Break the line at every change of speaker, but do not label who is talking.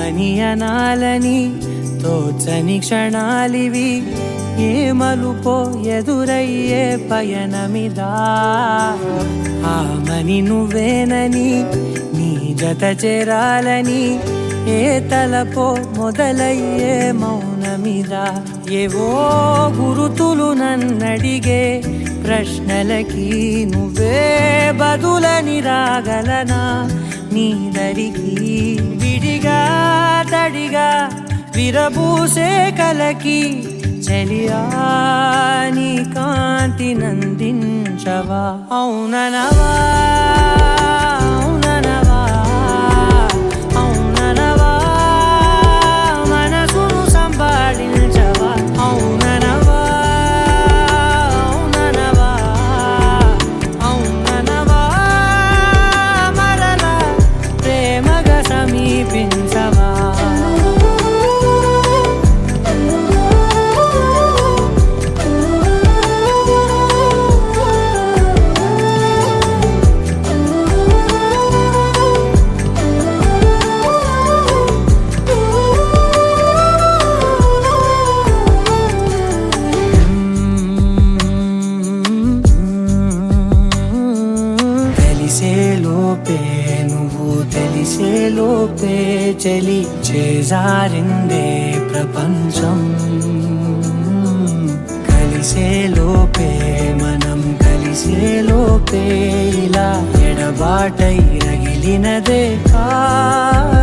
ఏమనియనాలని తోచని క్షణాలివి, ఏ మలుపో ఎదురయ్యే పయనమిదా. ఆమని నువ్వేనని నీ జత చేరాలని, ఏ తలపో మొదలయ్యే మౌనమిదా. ఏవో గురుతులు నన్నడిగే ప్రశ్నలకి నువ్వే బదులని రాగలనా నీ దరికి. విడిగా తడిగా విరబూసే కలకి చెలియా నీ కాంతి నందించవా. అవుననవా అవుననవా అవుననవా మనసును సంపాదించవా. అవుననవా అవుననవా అవుననవా మరలా ప్రేమగా సమీపించవా. తెలిసేలోపే నువ్వు తెలిసేలోపే చెలి చేజారిందే ప్రపంచం. కలిసేలోపే మనం కలిసేలోపే ఇలా ఎడబాటై రగిలినదే కాలం.